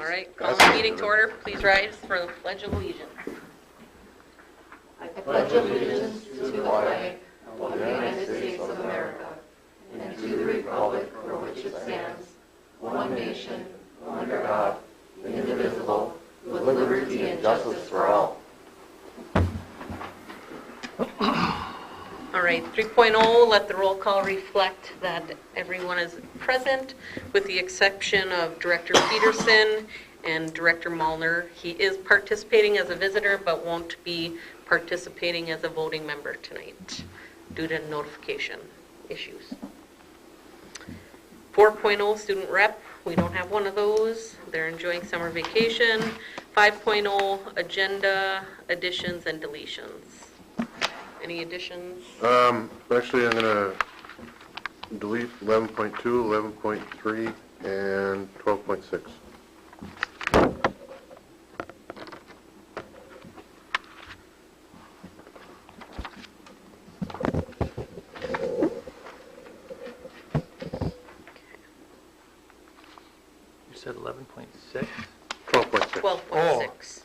right, call the meeting to order. Please rise for the Pledge of Allegiance. I pledge allegiance to the flag of the United States of America and to the republic for which it stands, one nation, under God, indivisible, with liberty and justice for all. All right, 3.0, let the roll call reflect that everyone is present with the exception of Director Peterson and Director Malner. He is participating as a visitor but won't be participating as a voting member tonight due to notification issues. 4.0, student rep. We don't have one of those. They're enjoying summer vacation. 5.0, agenda additions and deletions. Any additions? Actually, I'm going to delete 11.2, 11.3, and 12.6. You said 11.6? 12.6. 12.6.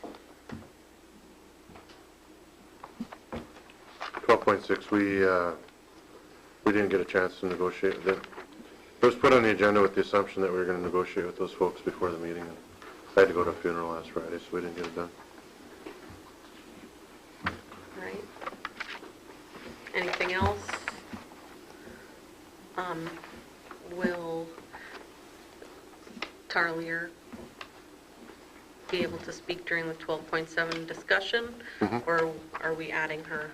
12.6, we didn't get a chance to negotiate with it. It was put on the agenda with the assumption that we were going to negotiate with those folks before the meeting. And I had to go to a funeral last Friday, so we didn't get it done. All right. Anything else? Will Tarlier be able to speak during the 12.7 discussion, or are we adding her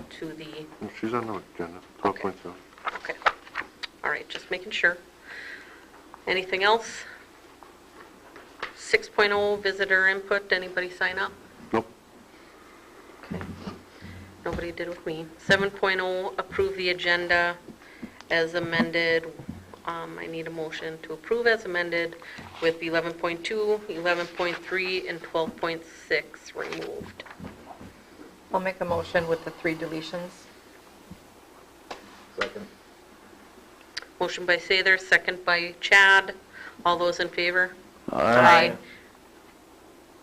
to the... She's on the agenda, 12.7. Okay. All right, just making sure. Anything else? 6.0, visitor input. Anybody sign up? Nope. Okay. Nobody did with me. 7.0, approve the agenda as amended. I need a motion to approve as amended with 11.2, 11.3, and 12.6 removed. I'll make the motion with the 3 deletions. Second. Motion by Sather, second by Chad. All those in favor? Aye.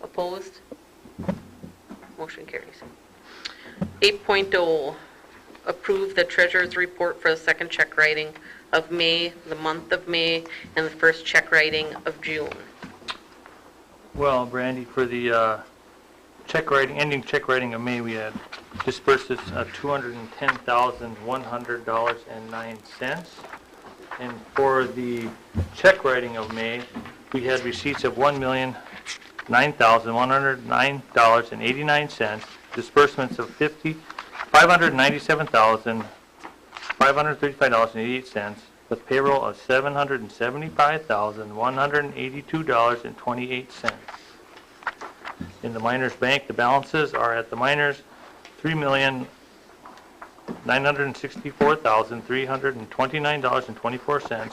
Opposed? Motion carries. 8.0, approve the treasurer's report for the second check writing of May, the month of May, and the first check writing of June. Well, Brandy, for the check writing, ending check writing of May, we had dispersed $210,100.09. And for the check writing of May, we had receipts of $1,009,109.89, disbursements of $597,535.88, with payroll of $775,182.28. In the miners' bank, the balances are at the miners $3,964,329.24.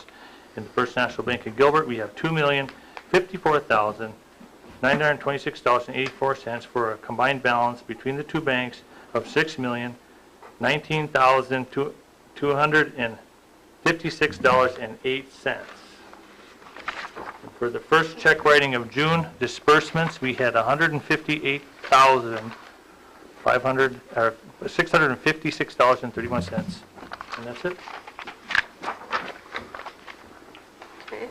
In the First National Bank of Gilbert, we have $2,054,926.84 for a combined balance between the two banks of $6,019,256.08. For the first check writing of June disbursements, we had $656.31, and that's it. Okay.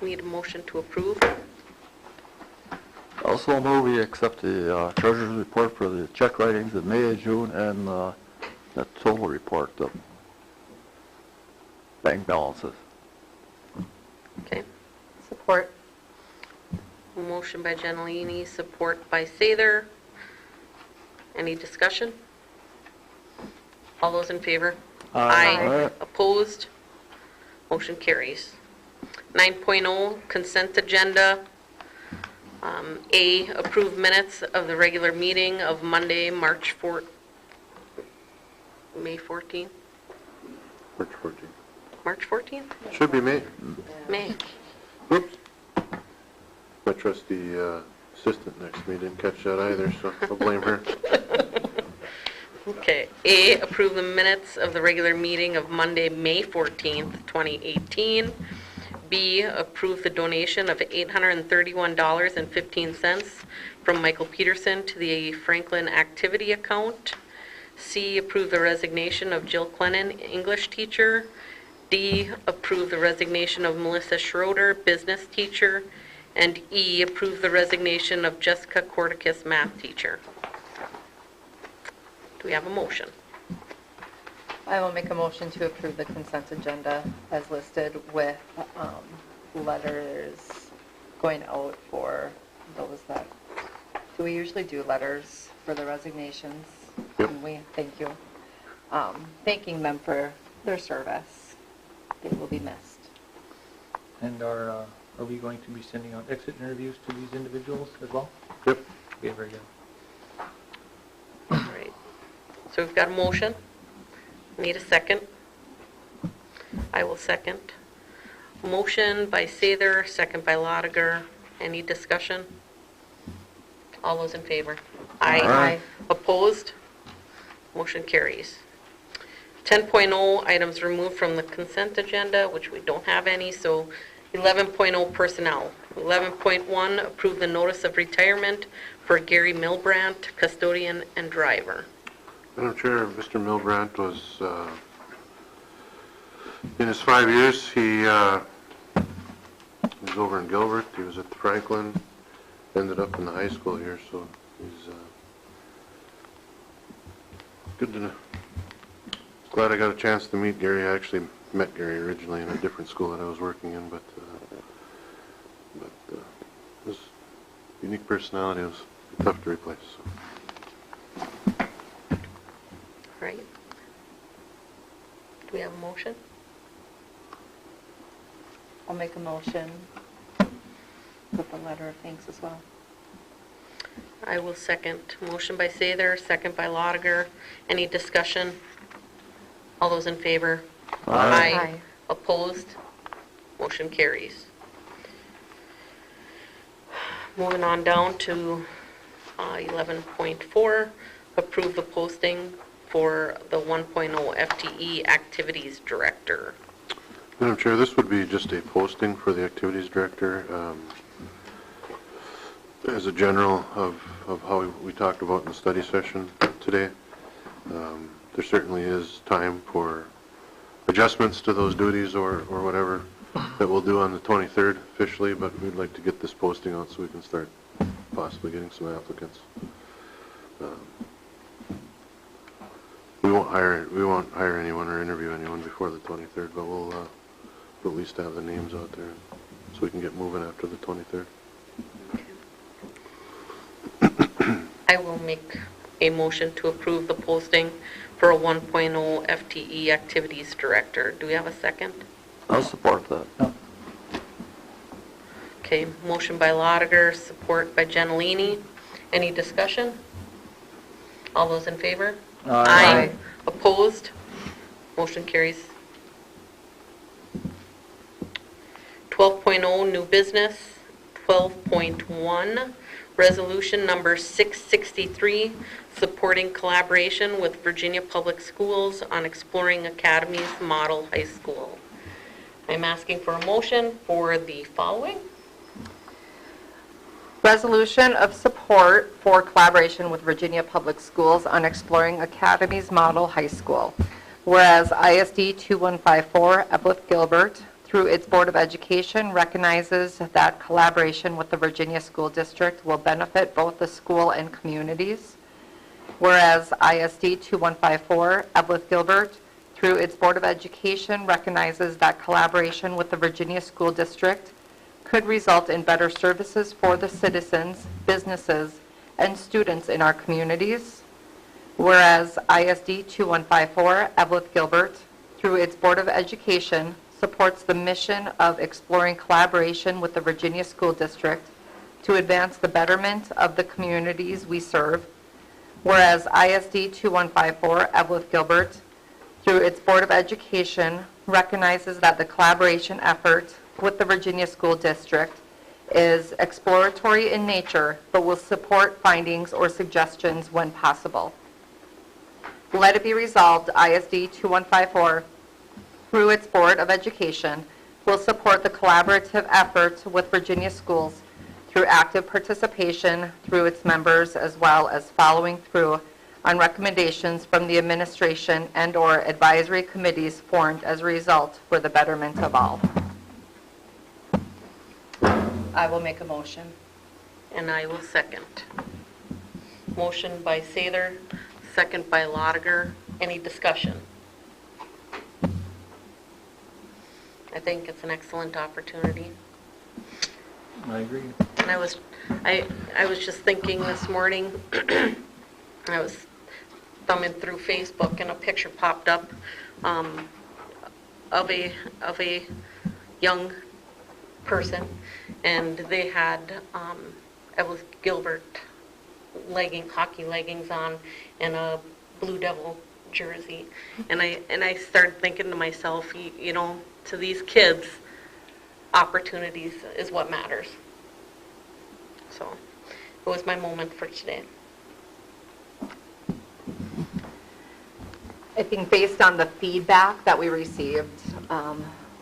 Need a motion to approve. Also move we accept the treasurer's report for the check writings in May and June and the total report of bank balances. Okay. Support. Motion by Gentilini, support by Sather. Any discussion? All those in favor? Aye. Opposed? Motion carries. 9.0, consent agenda. A, approve minutes of the regular meeting of Monday, May 14th? March 14th. March 14th? Should be May. May. Oops. My trusty assistant next to me didn't catch that either, so I'll blame her. Okay. A, approve the minutes of the regular meeting of Monday, May 14th, 2018. B, approve the donation of $831.15 from Michael Peterson to the Franklin Activity Account. C, approve the resignation of Jill Clennon, English teacher. D, approve the resignation of Melissa Schroeder, business teacher. And E, approve the resignation of Jessica Corticus, math teacher. Do we have a motion? I will make a motion to approve the consent agenda as listed with letters going out for those that, do we usually do letters for the resignations? Yep. And we thank you. Thanking them for their service. They will be missed. And are we going to be sending out exit interviews to these individuals as well? Yep. Okay, very good. All right. So we've got a motion. Need a second? I will second. Motion by Sather, second by Lotiger. Any discussion? All those in favor? Aye. Opposed? Motion carries. 10.0, items removed from the consent agenda, which we don't have any, so 11.0 personnel. 11.1, approve the notice of retirement for Gary Milbrandt, custodian and driver. Madam Chair, Mr. Milbrandt was, in his 5 years, he was over in Gilbert, he was at the Franklin, ended up in the high school here, so he's good to know. Glad I got a chance to meet Gary. I actually met Gary originally in a different school that I was working in, but his unique personality was tough to replace. So. Right. Do we have a motion? I'll make a motion with a letter of thanks as well. I will second. Motion by Sather, second by Lotiger. Any discussion? All those in favor? Aye. Opposed? Motion carries. Moving on down to 11.4, approve the posting for the 1.0 FTE Activities Director. Madam Chair, this would be just a posting for the Activities Director. As a general of how we talked about in the study session today, there certainly is time for adjustments to those duties or whatever that we'll do on the 23rd officially, but we'd like to get this posting out so we can start possibly getting some applicants. We won't hire anyone or interview anyone before the 23rd, but we'll at least have the names out there so we can get moving after the 23rd. I will make a motion to approve the posting for a 1.0 FTE Activities Director. Do we have a second? I'll support that. Okay, motion by Lotiger, support by Gentilini. Any discussion? All those in favor? Aye. Opposed? Motion carries. 12.0 new business. 12.1 resolution number 663 supporting collaboration with Virginia Public Schools on exploring Academy's model high school. I'm asking for a motion for the following. Resolution of support for collaboration with Virginia Public Schools on exploring Academy's model high school. Whereas ISD 2154 Eveleth Gilbert, through its Board of Education, recognizes that collaboration with the Virginia School District will benefit both the school and communities. Whereas ISD 2154 Eveleth Gilbert, through its Board of Education, recognizes that collaboration with the Virginia School District could result in better services for the citizens, businesses, and students in our communities. Whereas ISD 2154 Eveleth Gilbert, through its Board of Education, supports the mission of exploring collaboration with the Virginia School District to advance the betterment of the communities we serve. Whereas ISD 2154 Eveleth Gilbert, through its Board of Education, recognizes that the collaboration effort with the Virginia School District is exploratory in nature, but will support findings or suggestions when possible. Let it be resolved, ISD 2154, through its Board of Education, will support the collaborative efforts with Virginia schools through active participation through its members, as well as following through on recommendations from the administration and/or advisory committees formed as a result for the betterment of all. I will make a motion. And I will second. Motion by Sather, second by Lotiger. Any discussion? I think it's an excellent opportunity. I agree. And I was just thinking this morning, I was thumbing through Facebook and a picture popped up of a young person, and they had Eveleth Gilbert hockey leggings on and a Blue Devil jersey, and I started thinking to myself, to these kids, opportunities is what matters. So it was my moment for today. I think based on the feedback that we received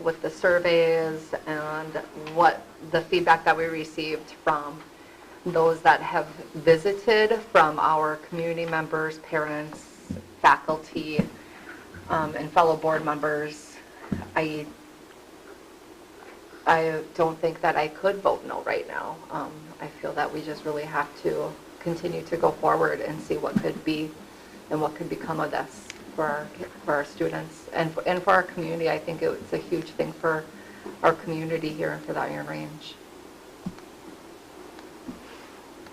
with the surveys and what the feedback that we received from those that have visited, from our community members, parents, faculty, and fellow board members, I don't think that I could vote no right now. I feel that we just really have to continue to go forward and see what could be and what could become of this for our students and for our community. I think it's a huge thing for our community here in Fifth Iron Range.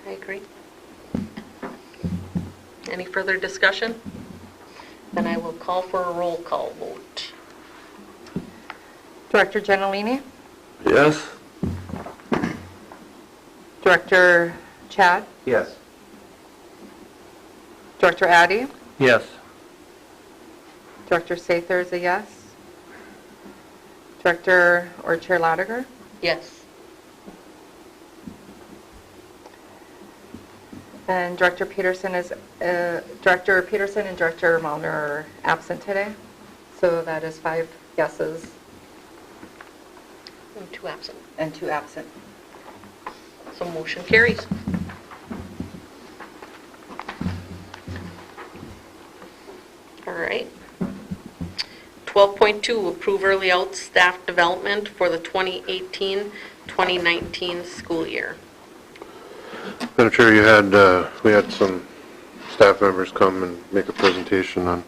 I agree. Any further discussion? Then I will call for a roll call vote. Director Gentilini? Yes? Director Chad? Yes. Director Addy? Yes. Director Sather is a yes. Director or Chair Lotiger? Yes. And Director Peterson and Director Malner are absent today. So that is 5 yeses And 2 absent. and 2 absent. So motion carries. All right. 12.2, approve early out staff development for the 2018-2019 school year. Madam Chair, we had some staff members come and make a presentation on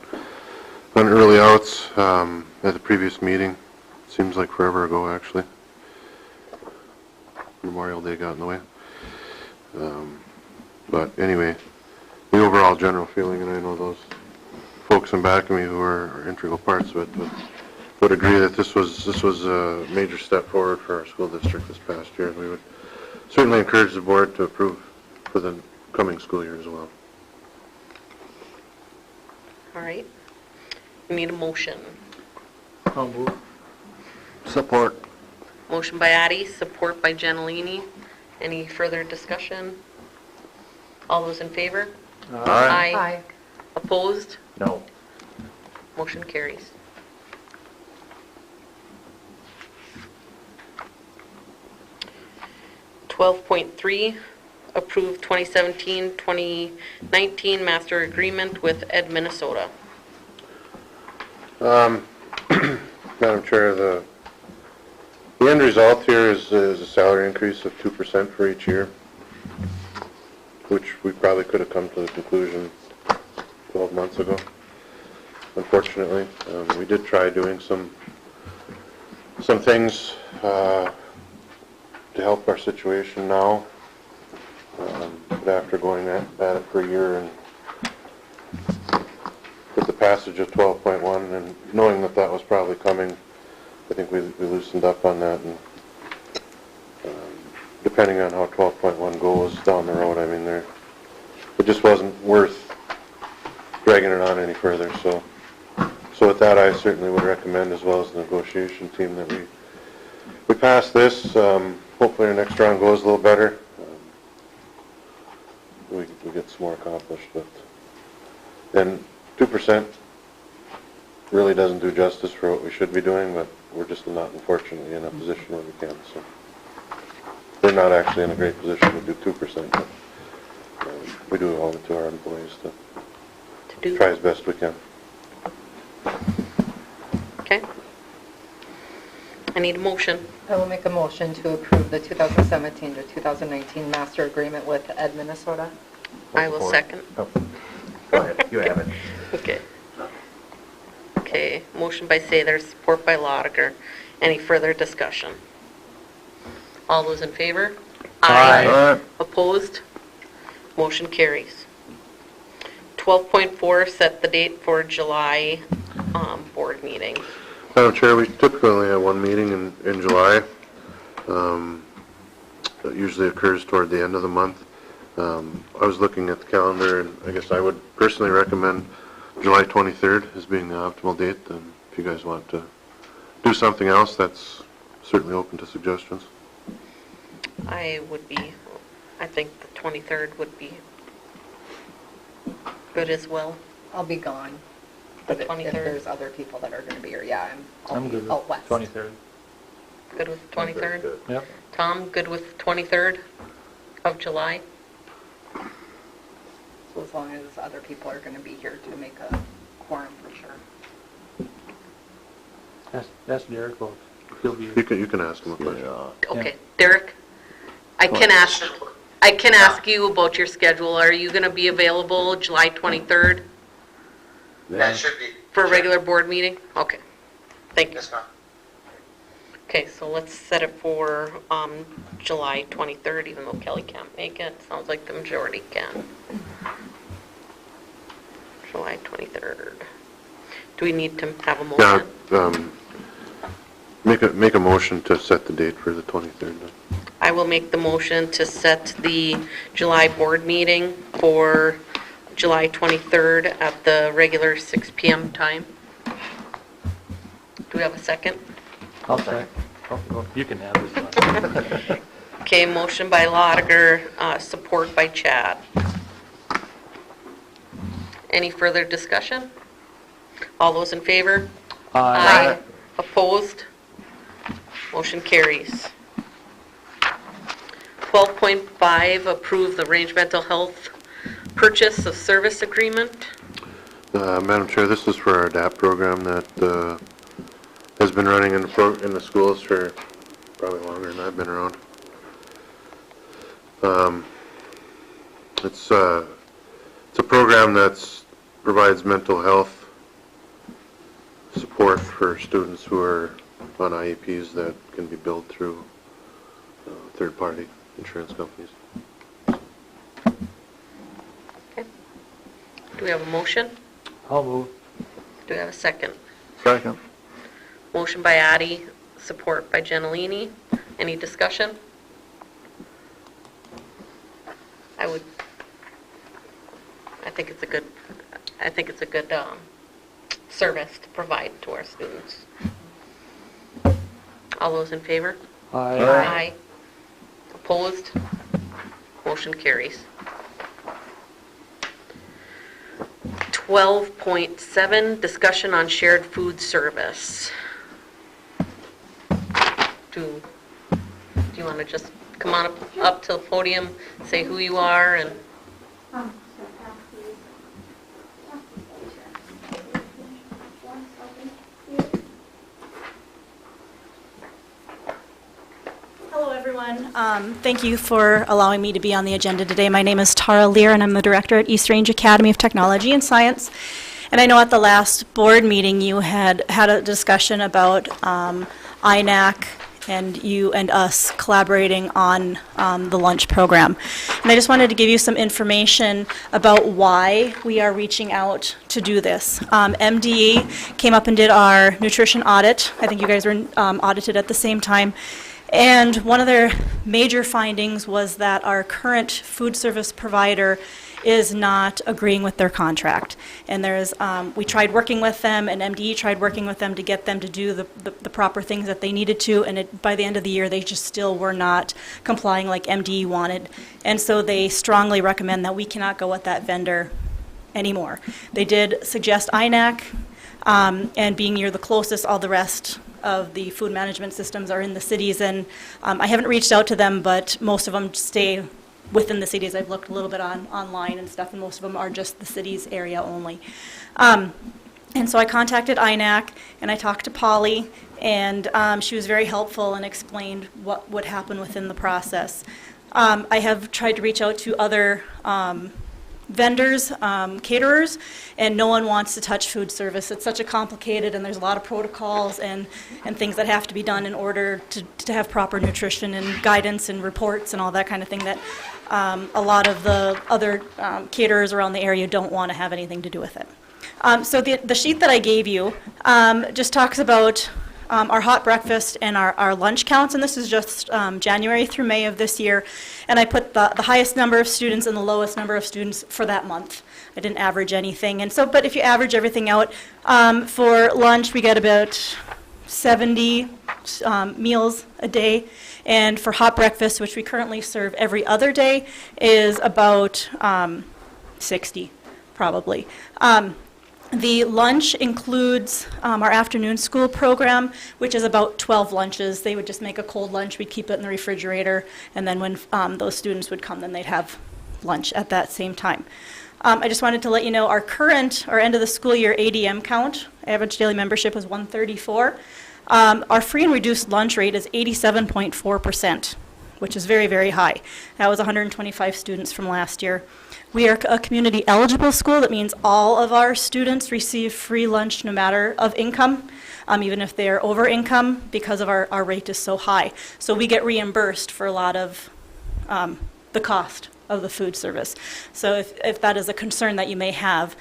early outs at the previous meeting. Seems like forever ago, actually. Memorial Day got in the way. But anyway, the overall general feeling, and I know those folks in back of me who are integral parts of it, would agree that this was a major step forward for our school district this past year, and we would certainly encourage the board to approve for the coming school year as well. All right. We need a motion. I'll move. Support. Motion by Addy, support by Gentilini. Any further discussion? All those in favor? Aye. Aye. Opposed? No. Motion carries. .3, approve 2017-2019 master agreement with Ed Minnesota. Madam Chair, the end result here is a salary increase of 2% for each year, which we probably could have come to the conclusion 12 months ago. Unfortunately, we did try doing some things to help our situation now, but after going at it for a year and with the passage of 12.1 and knowing that was probably coming, I think we loosened up on that, and depending on how 12.1 goes down the road, I mean, it just wasn't worth dragging it on any further. So with that, I certainly would recommend, as well as the negotiation team, that we pass this. Hopefully our next round goes a little better. We get some more accomplished, but then 2% really doesn't do justice for what we should be doing, but we're just not unfortunately in a position where we can, so. We're not actually in a great position to do 2%, but we do owe it to our employees to do. try as best we can. Okay. I need a motion. I will make a motion to approve the 2017 to 2019 master agreement with Ed Minnesota. I will second. Oh, go ahead, you have it. Okay. Okay, motion by Sather, support by Lotiger. Any further discussion? All those in favor? Aye. Opposed? Motion carries. 12.4, set the date for July board meeting. Madam Chair, we typically only have one meeting in July. That usually occurs toward the end of the month. I was looking at the calendar, and I guess I would personally recommend July 23rd as being the optimal date. And if you guys want to do something else, that's certainly open to suggestions. I think the 23rd would be good as well. I'll be gone. The But if 23rd. there's other people that are going to be here, yeah, I'll I'm be good out with west. 23rd. Good with the 23rd? Good. Yep. Tom, good with 23rd of July? So as long as other people are going to be here to make a quorum for sure. That's Derek, well, he'll be, You can ask them a question. Yeah. Okay, Derek, I can ask you about your schedule. Are you going to be available July 23rd That should be. for a regular board meeting? Okay, thank you. Yes, ma'am. Okay, so let's set it for July 23rd, even though Kelly can't make it. Sounds like the majority can. July 23rd. Do we need to have a motion? Yeah, make a motion to set the date for the 23rd then. I will make the motion to set the July board meeting for July 23rd at the regular 6 PM time. Do we have a second? I'll check. Oh, you can have this one. Okay, motion by Lotiger, support by Chad. Any further discussion? All those in favor? Aye. Opposed? Motion carries. 12.5, approve the Range Mental Health purchase of service agreement. Madam Chair, this is for our ADAPT program that has been running in the schools for probably longer than I've been around. It's a program that provides mental health support for students who are on IEPs that can be billed through third-party insurance companies. Okay. Do we have a motion? I'll move. Do we have a second? Second. Motion by Addie, support by Gentilini. Any discussion? I think it's a good service to provide to our students. All those in favor? Aye. Opposed? Motion carries. 12.7, discussion on shared food service. Do you want to just come on up to the podium, say who you are, and Hello, everyone. Thank you for allowing me to be on the agenda today. My name is Tara Lear, and I'm the director at East Range Academy of Technology and Science. And I know at the last board meeting, you had a discussion about INAC and you and us collaborating on the lunch program. And I just wanted to give you some information about why we are reaching out to do this. MDE came up and did our nutrition audit. I think you guys were audited at the same time. And one of their major findings was that our current food service provider is not agreeing with their contract. And we tried working with them, and MDE tried working with them to get them to do the proper things that they needed to, and by the end of the year, they just still were not complying like MDE wanted. And so they strongly recommend that we cannot go with that vendor anymore. They did suggest INAC. And being you're the closest, all the rest of the food management systems are in the cities. And I haven't reached out to them, but most of them stay within the cities. I've looked a little bit online and stuff, and most of them are just the cities area only. And so I contacted INAC, and I talked to Polly, and she was very helpful and explained what would happen within the process. I have tried to reach out to other vendors, caterers, and no one wants to touch food service. It's such a complicated, and there's a lot of protocols and things that have to be done in order to have proper nutrition and guidance and reports and all that kind of thing that a lot of the other caterers around the area don't want to have anything to do with it. So the sheet that I gave you just talks about our hot breakfast and our lunch counts, and this is just January through May of this year, and I put the highest number of students and the lowest number of students for that month. I didn't average anything, and so, but if you average everything out, for lunch we get about 70 meals a day, and for hot breakfast, which we currently serve every other day, is about 60, probably. The lunch includes our afternoon school program, which is about 12 lunches. They would just make a cold lunch, we'd keep it in the refrigerator, and then when those students would come, then they'd have lunch at that same time. I just wanted to let you know our end of the school year ADM count, average daily membership, was 134. Our free and reduced lunch rate is 87.4%, which is very, very high. That was 125 students from last year. We are a community eligible school. That means all of our students receive free lunch no matter of income, even if they're over income, because of our rate is so high. So we get reimbursed for a lot of the cost of the food service. So if that is a concern that you may have,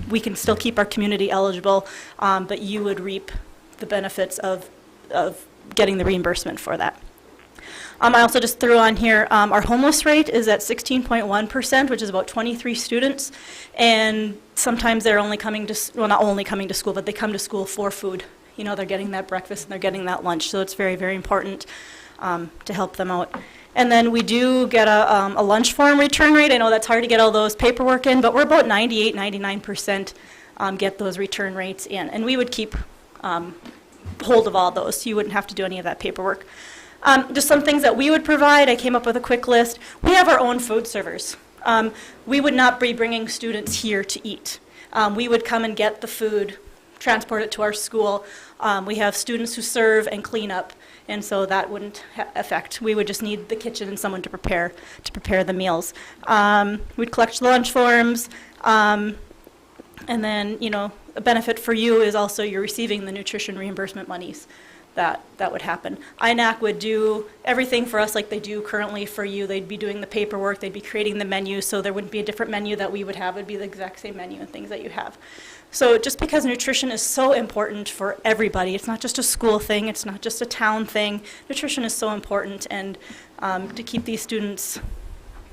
we can still keep our community eligible, but you would reap the benefits of getting the reimbursement for that. I also just threw on here, our homeless rate is at 16.1%, which is about 23 students, and sometimes they're only coming to, well, not only coming to school, but they come to school for food. You know, they're getting that breakfast and they're getting that lunch, so it's very, very important to help them out. And then we do get a lunch form return rate. I know that's hard to get all those paperwork in, but we're about 98, 99% get those return rates in, and we would keep hold of all those, so you wouldn't have to do any of that paperwork. Just some things that we would provide. I came up with a quick list. We have our own food servers. We would not be bringing students here to eat. We would come and get the food, transport it to our school. We have students who serve and clean up, and so that wouldn't affect. We would just need the kitchen and someone to prepare the meals. We'd collect lunch forms, and then, you know, a benefit for you is also you're receiving the nutrition reimbursement monies. That would happen. INAC would do everything for us like they do currently for you. They'd be doing the paperwork, they'd be creating the menu, so there wouldn't be a different menu that we would have. It would be the exact same menu and things that you have. So just because nutrition is so important for everybody, it's not just a school thing, it's not just a town thing. Nutrition is so important, and to keep these students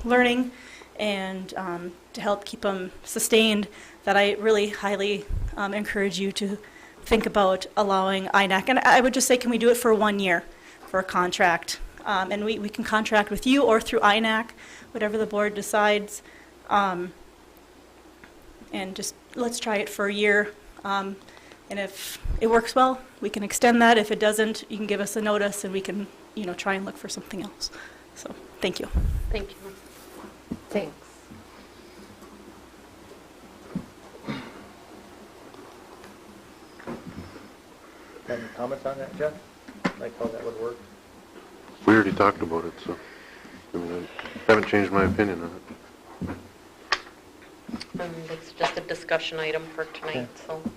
learning and to help keep them sustained, that I really highly encourage you to think about allowing INAC. And I would just say, can we do it for 1 year for a contract? And we can contract with you or through INAC, whatever the board decides. And just let's try it for a year. And if it works well, we can extend that. If it doesn't, you can give us a notice and we can, you know, try and look for something else. So thank you. Thank you. Thanks. Any comments on that, Jeff? Like how that would work? We already talked about it, so, I mean, I haven't changed my opinion on it. And it's just a discussion item for tonight, Okay.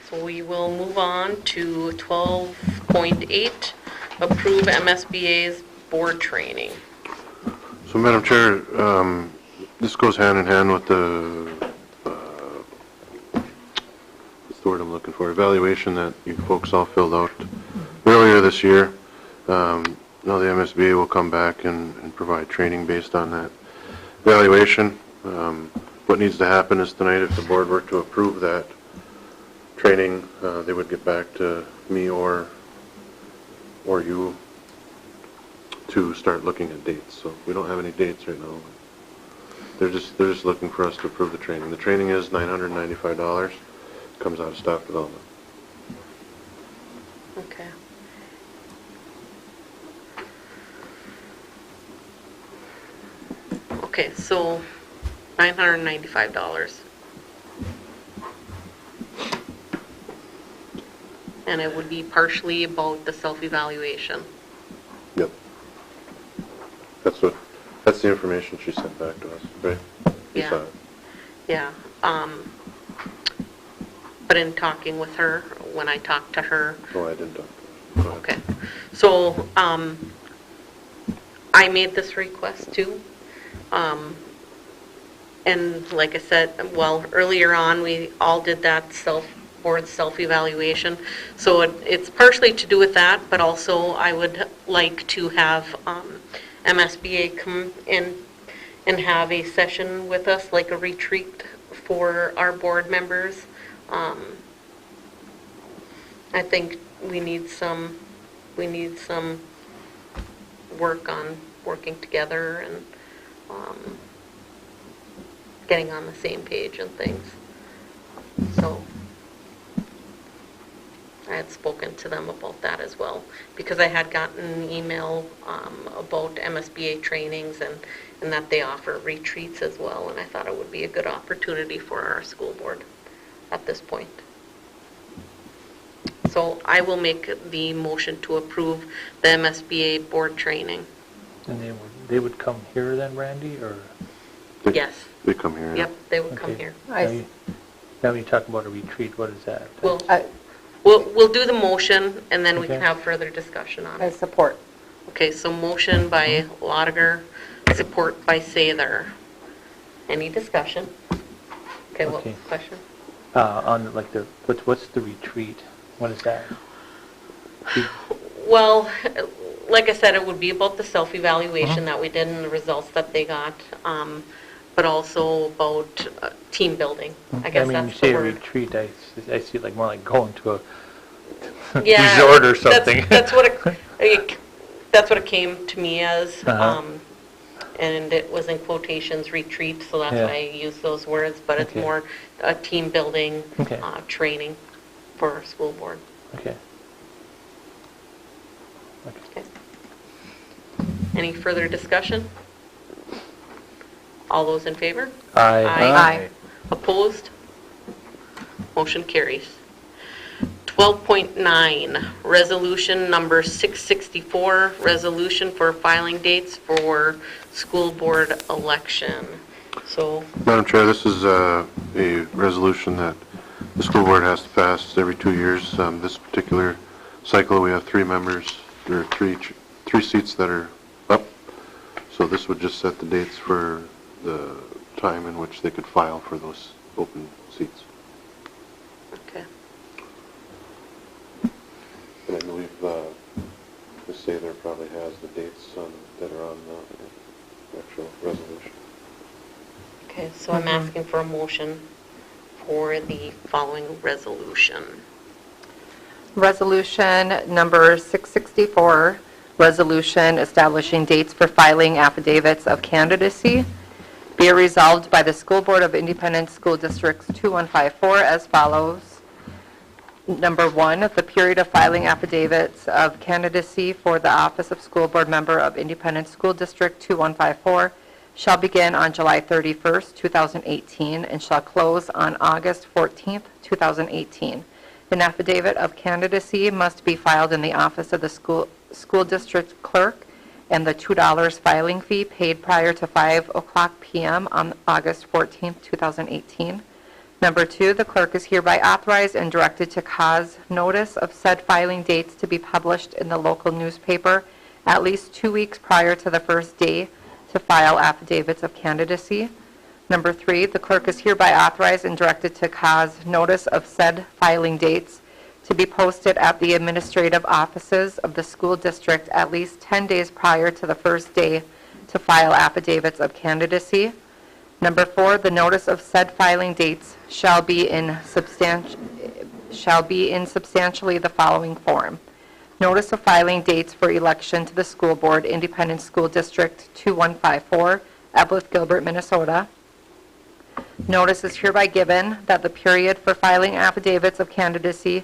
So we will move on to 12.8, approve MSBA's board training. So, Madam Chair, this goes hand in hand with the, what's the word I'm looking for, evaluation that you folks all filled out earlier this year. Now the MSBA will come back and provide training based on that evaluation. What needs to happen is tonight, if the board were to approve that training, they would get back to me or you to start looking at dates. So we don't have any dates right now. They're just looking for us to approve the training. The training is $995, comes out of staff development. Okay. Okay, so $995. And it would be partially about the self-evaluation. Yep. That's the information she sent back to us, right? You Yeah. saw it. Yeah. But in talking with her, when I talked to her, Oh, I didn't talk to her. Go ahead. okay. So, I made this request too. And like I said, well, earlier on, we all did that board self-evaluation. So it's partially to do with that, but also I would like to have MSBA come in and have a session with us, like a retreat for our board members. I think we need some work on working together and getting on the same page and things. So I had spoken to them about that as well, because I had gotten an email about MSBA trainings and that they offer retreats as well, and I thought it would be a good opportunity for our school board at this point. So I will make the motion to approve the MSBA board training. And they would come here then, Randy, or? Yes. They come here. Yep, they would come Okay. here. Now when you talk about a retreat, what is that? We'll do the motion, and then we can Okay. have further discussion on I it. support. Okay, so motion by Lotiger, support by Sather. Any discussion? Okay, what Okay. question? On like what's the retreat? What is that? Well, like I said, it would be about the self-evaluation that we did and the results that they got, but also about team building. I guess mean, that's you say the a word. retreat, I see it like more like going to a Yeah, resort or something. That's what it came to me as, Uh-huh. and it was in quotations, retreat, so that's Yeah. why I use those words, but it's Okay. more a team building, Okay. training for our school board. Okay. Okay. Any further discussion? All those in favor? Aye. Aye. Opposed? Motion carries. 12.9, resolution number 664, resolution for filing dates for school board election. So, Madam Chair, this is a resolution that the school board has to pass every 2 years. This particular cycle, we have 3 members. There are three seats that are up. So this would just set the dates for the time in which they could file for those open seats. okay. And I believe Ms. Sather probably has the dates that are on the actual resolution. Okay, so I'm asking for a motion for the following resolution. Resolution number 664, resolution establishing dates for filing affidavits of candidacy. Be it resolved by the School Board of Independent School Districts 2154 as follows. Number 1, the period of filing affidavits of candidacy for the office of School Board Member of Independent School District 2154 shall begin on July 31st, 2018, and shall close on August 14th, 2018. An affidavit of candidacy must be filed in the office of the school district clerk, and the $2 filing fee paid prior to 5:00 p.m. on August 14th, 2018. Number 2, the clerk is hereby authorized and directed to cause notice of said filing dates to be published in the local newspaper at least 2 weeks prior to the first day to file affidavits of candidacy. Number 3, the clerk is hereby authorized and directed to cause notice of said filing dates to be posted at the administrative offices of the school district at least 10 days prior to the first day to file affidavits of candidacy. Number 4, the notice of said filing dates shall be in substantially the following form. Notice of filing dates for election to the school board, Independent School District 2154, Eveleth, Gilbert, Minnesota. Notice is hereby given that the period for filing affidavits of candidacy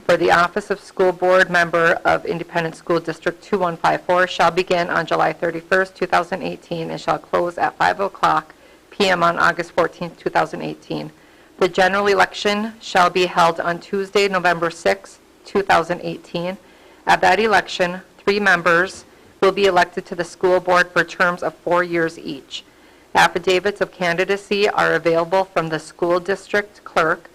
for the office of School Board Member of Independent School District 2154 shall begin on July 31st, 2018, and shall close at 5:00 p.m. on August 14th, 2018. The general election shall be held on Tuesday, November 6th, 2018. At that election, 3 members will be elected to the school board for terms of 4 years each. Affidavits of candidacy are available from the school district clerk,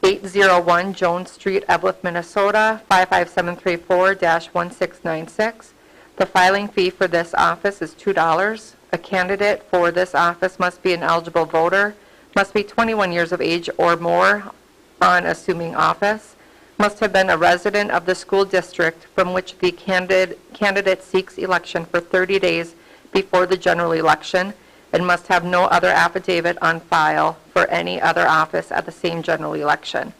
801 Jones Street, Eveleth, Minnesota, 55734-1696. The filing fee for this office is $2. A candidate for this office must be an eligible voter, must be 21 years of age or more on assuming office, must have been a resident of the school district from which the candidate seeks election for 30 days before the general election, and must have no other affidavit on file for any other office at the same general election.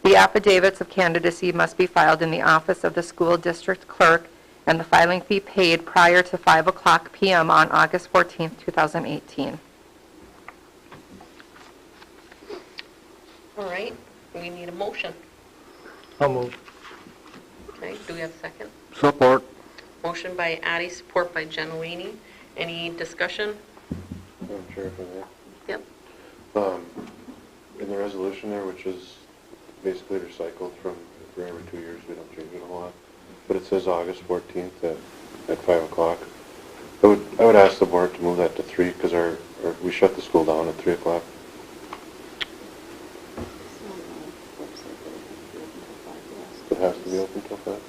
The affidavits of candidacy must be filed in the office of the school district clerk, and the filing fee paid prior to 5:00 p.m. on August 14th, 2018. All right, we need a motion. I'll move. Okay, do we have a second? Support. Motion by Addie, support by Genowini. Any discussion? Madam Chair, if I may. Yep. In the resolution there, which is basically recycled from every 2 years, we don't change it a lot, but it says August 14th at 5:00. I would ask the board to move that to 3, because we shut the school down at 3:00. It has to be open till 5?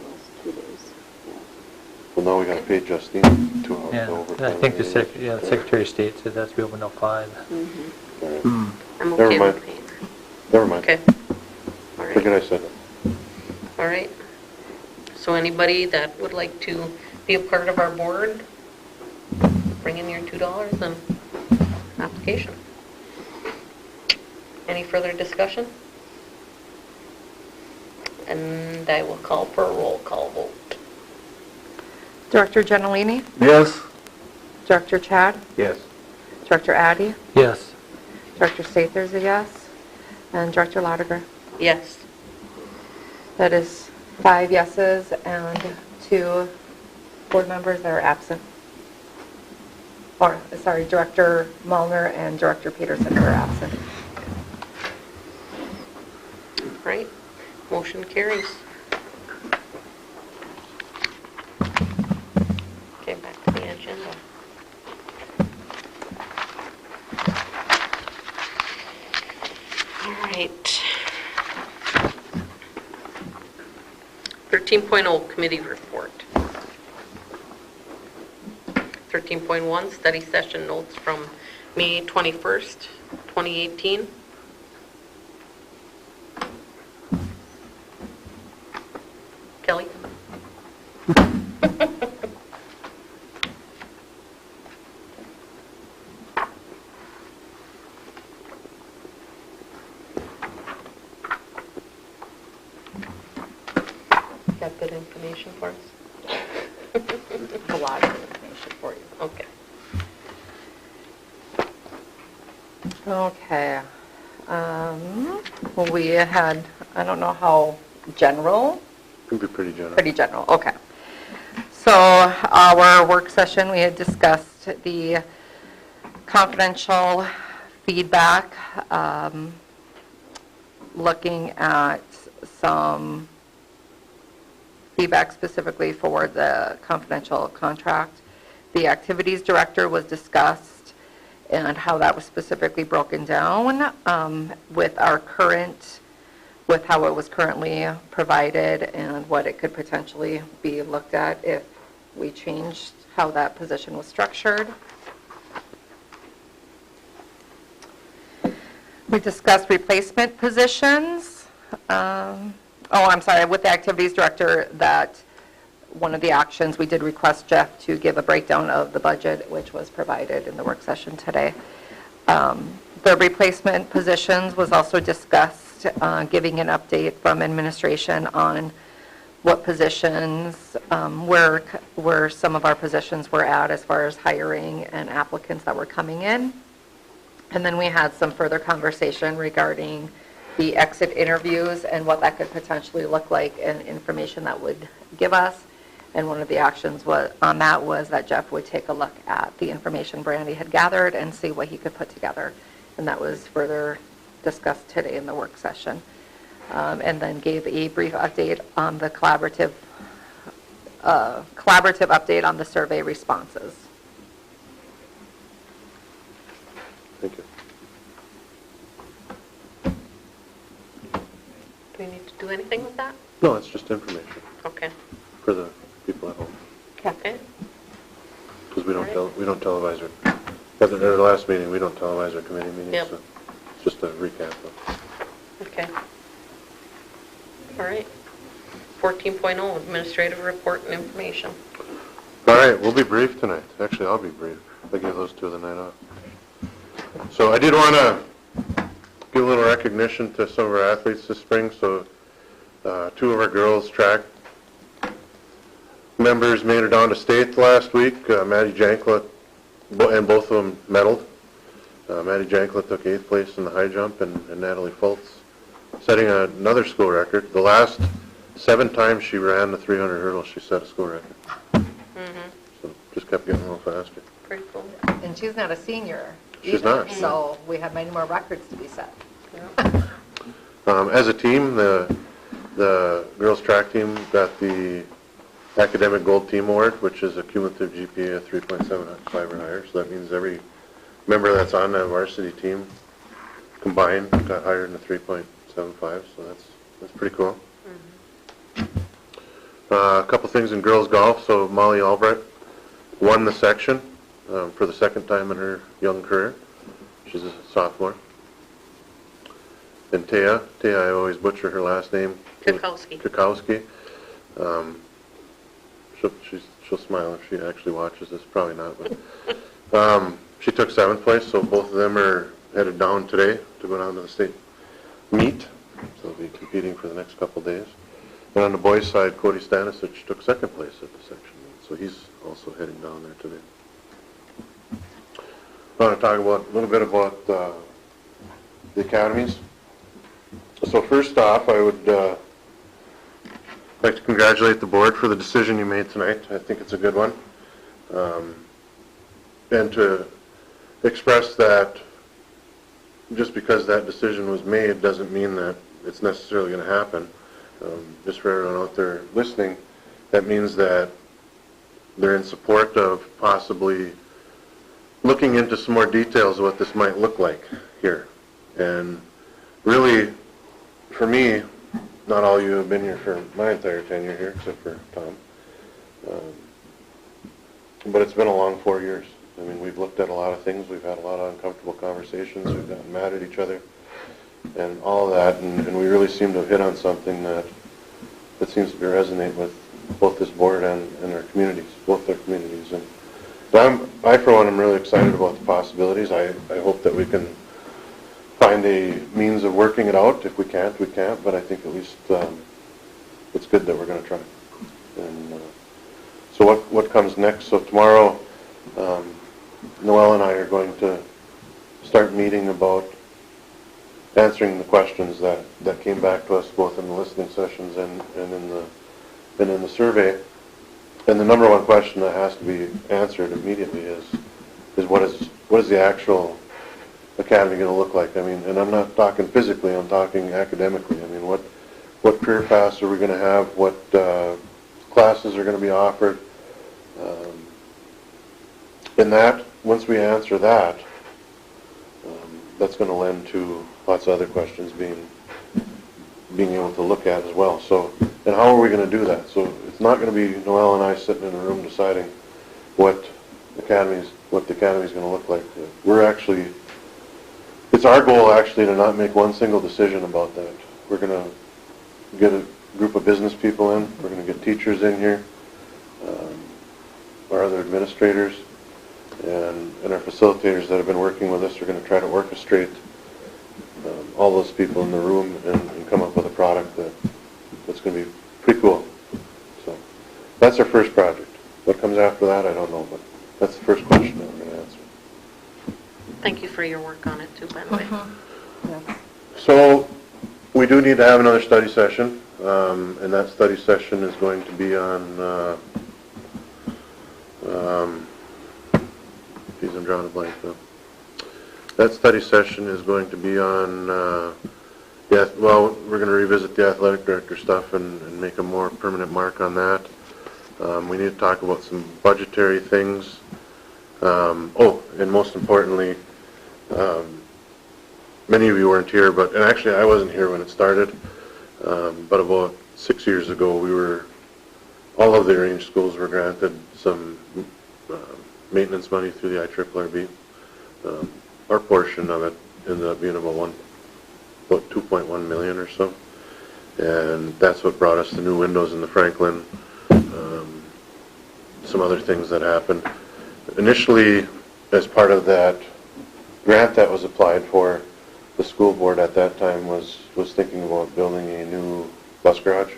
Well, now we got to pay Justine 2 hours Yeah, over. I think the Secretary of State said that's be open till 5. All right. I'm Never okay mind. with paying. Never mind. Okay. All right. Forget I said it. All right. So anybody that would like to be a part of our board, bring in your $2 and application. Any further discussion? And I will call for a roll call vote. Director Genowini? Yes. Director Chad? Yes. Director Addy? Yes. Director Sather's a yes. And Director Lotiger? Yes. That is 5 yeses and 2 board members that are absent. Or, sorry, Director Mullner and Director Peterson are absent. Right. Motion carries. Okay, back to the agenda. All right. 13.0 committee report. 13.1 study session notes from May 21st, 2018. Kelly? Got good information for us? A lot of information for you. Okay. Okay. We had, I don't know how general, It would be pretty general. pretty general, okay. So our work session, we had discussed the confidential feedback, looking at some feedback specifically for the confidential contract. The activities director was discussed and how that was specifically broken down with our current, with how it was currently provided and what it could potentially be looked at if we changed how that position was structured. We discussed replacement positions. I'm sorry, with the activities director, that one of the actions, we did request Jeff to give a breakdown of the budget, which was provided in the work session today. The replacement positions was also discussed, giving an update from administration on what positions, where some of our positions were at as far as hiring and applicants that were coming in. And then we had some further conversation regarding the exit interviews and what that could potentially look like and information that would give us. And one of the actions on that was that Jeff would take a look at the information Brandy had gathered and see what he could put together. And that was further discussed today in the work session. And then gave a brief update on the collaborative update on the survey responses. Thank you. Do we need to do anything with that? No, it's just information Okay. for the people at home. Okay. Because we don't Alright. we don't televise our, at the last meeting, we don't televise our committee meetings. Yep. So it's just a recap of. Okay. All right. 14.0, administrative report and information. All right, we'll be brief tonight. Actually, I'll be brief. I gave those two the night off. So I did want to give a little recognition to some of our athletes this spring. So two of our girls track members made it down to state last week. Maddie Jankla, and both of them medaled. Maddie Jankla took 8th place in the high jump, and Natalie Fultz setting another school record. The last 7 times she ran the 300 hurdle, she set a school record. Mm-hmm. So just kept getting a little faster. Pretty cool. And she's not a senior. She's either, not. So we have many more records to be set. As a team, the girls track team got the Academic Gold Team Award, which is a cumulative GPA of 3.75 or higher. So that means every member that's on that varsity team combined got higher than a 3.75. So that's pretty cool. A couple things in girls golf. So Molly Albright won the section for the 2nd time in her young career. She's a sophomore. And Taya, I always butcher her last name. Kukowski. She'll smile if she actually watches this. Probably not, but she took 7th place. So both of them are headed down today to go down to the state meet. So they'll be competing for the next couple days. And on the boys' side, Cody Stanisic took 2nd place at the section meet. So he's also heading down there today. I want to talk a little bit about the academies. So first off, I would like to congratulate the board for the decision you made tonight. I think it's a good one. And to express that just because that decision was made doesn't mean that it's necessarily going to happen. Just for everyone out there listening, that means that they're in support of possibly looking into some more details of what this might look like here. And really, for me, not all you have been here for my entire tenure here, except for Tom. But it's been a long 4 years. I mean, we've looked at a lot of things. We've had a lot of uncomfortable conversations. We've gotten mad at each other and all of that. And we really seem to have hit on something that seems to be resonate with both this board and our communities, both their communities. And so I, for one, am really excited about the possibilities. I hope that we can find a means of working it out. If we can't, we can't. But I think at least it's good that we're going to try. And so what comes next? So tomorrow, Noelle and I are going to start meeting about answering the questions that came back to us both in the listening sessions and in the survey. And the number one question that has to be answered immediately is what is the actual academy going to look like? I mean, and I'm not talking physically, I'm talking academically. I mean, what career paths are we going to have? What classes are going to be offered? And that, once we answer that, that's going to lend to lots of other questions being able to look at as well. So, and how are we going to do that? So it's not going to be Noelle and I sitting in a room deciding what the academy's going to look like. It's our goal actually to not make one single decision about that. We're going to get a group of business people in. We're going to get teachers in here, our other administrators, and our facilitators that have been working with us are going to try to orchestrate all those people in the room and come up with a product that's going to be pretty cool. That's our first project. What comes after that, I don't know, but that's the first question that we're going to answer. Thank you for your work on it too, by the way. Yes. So we do need to have another study session, and that study session is going to be on, geez, I'm drawing a blank now. That study session is going to be on, well, we're going to revisit the athletic director stuff and make a more permanent mark on that. We need to talk about some budgetary things. Oh, and most importantly, many of you weren't here, and actually I wasn't here when it started, but about 6 years ago, all of the range schools were granted some maintenance money through the IRRB. Our portion of it ended up being about 2.1 million or so, and that's what brought us the new windows in the Franklin, some other things that happened. Initially, as part of that grant that was applied for, the school board at that time was thinking about building a new bus garage.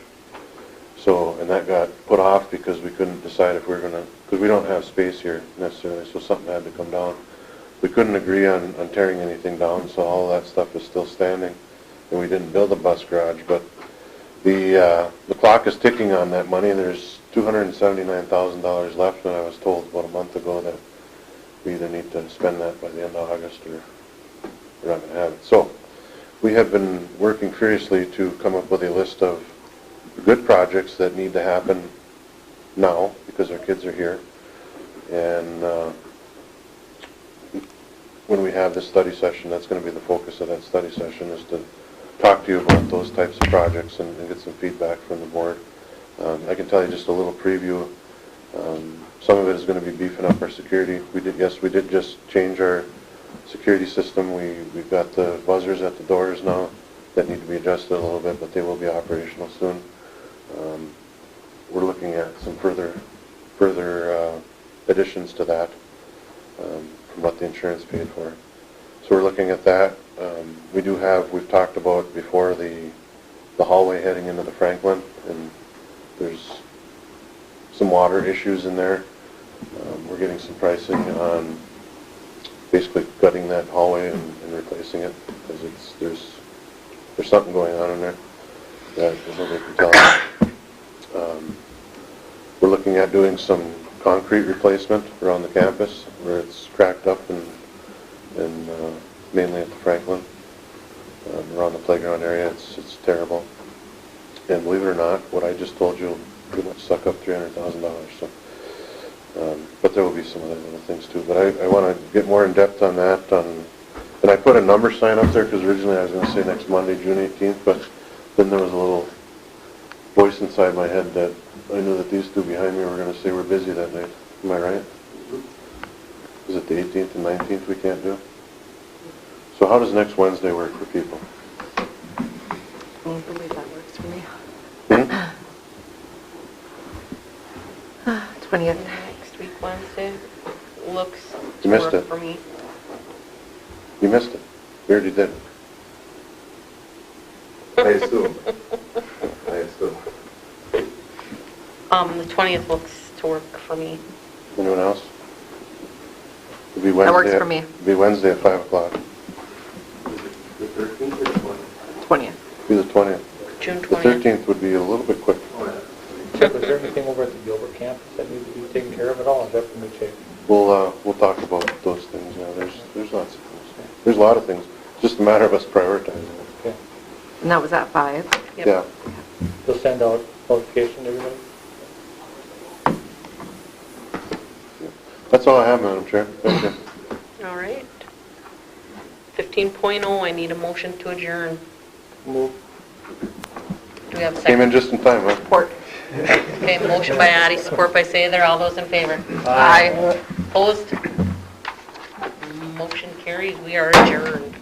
So, and that got put off because we couldn't decide if we were going to, because we don't have space here necessarily, so something had to come down. We couldn't agree on tearing anything down, so all that stuff is still standing, and we didn't build a bus garage. But the clock is ticking on that money. There's $279,000 left, and I was told about a month ago that we either need to spend that by the end of August or we're not going to have it. So we have been working furiously to come up with a list of good projects that need to happen now because our kids are here. And when we have this study session, that's going to be the focus of that study session, is to talk to you about those types of projects and get some feedback from the board. I can tell you just a little preview. Some of it is going to be beefing up our security. We did just change our security system. We've got the buzzers at the doors now that need to be adjusted a little bit, but they will be operational soon. We're looking at some further additions to that from what the insurance paid for. So we're looking at that. We've talked about before the hallway heading into the Franklin, and there's some water issues in there. We're getting some pricing on basically gutting that hallway and replacing it, because there's something going on in there that nobody can tell. We're looking at doing some concrete replacement around the campus where it's cracked up and mainly at the Franklin. Around the playground area, it's terrible. And believe it or not, what I just told you will pretty much suck up $300,000. So, but there will be some other little things too. But I want to get more in depth on that. And I put a number sign up there because originally I was going to say next Monday, June 18th, but then there was a little voice inside my head that I knew that these two behind me were going to say we're busy that night. Am I right? Is it the 18th and 19th we can't do? So how does next Wednesday work for people? I believe that works for me. 20th. Next week, Wednesday, looks You to missed work it. for me. You missed it. We already did. I assume. The 20th looks to work for me. Anyone else? It'll be Wednesday. That works for me. It'll be Wednesday at 5 o'clock. The 13th or the 20th? 20th. It'll be the 20th. June The 20th. 13th would be a little bit quick. Jeff, is there anything over at the Gilbert campus that needs to be taken care of at all? Is that from the check? We'll talk about those things. Yeah, there's lots of things. There's a lot of things. It's just a matter of us prioritizing it. Okay. And that was at 5. Yep. Yeah. They'll send out notification to everybody? That's all I have, Madam Chair. Thank you. All right. 15.0, I need a motion to adjourn. Move. Do we have a Came in second? just in time, huh? Support. Okay, motion by Addie, support by Sather. All those in favor? Aye. Opposed? Motion carries. We are adjourned.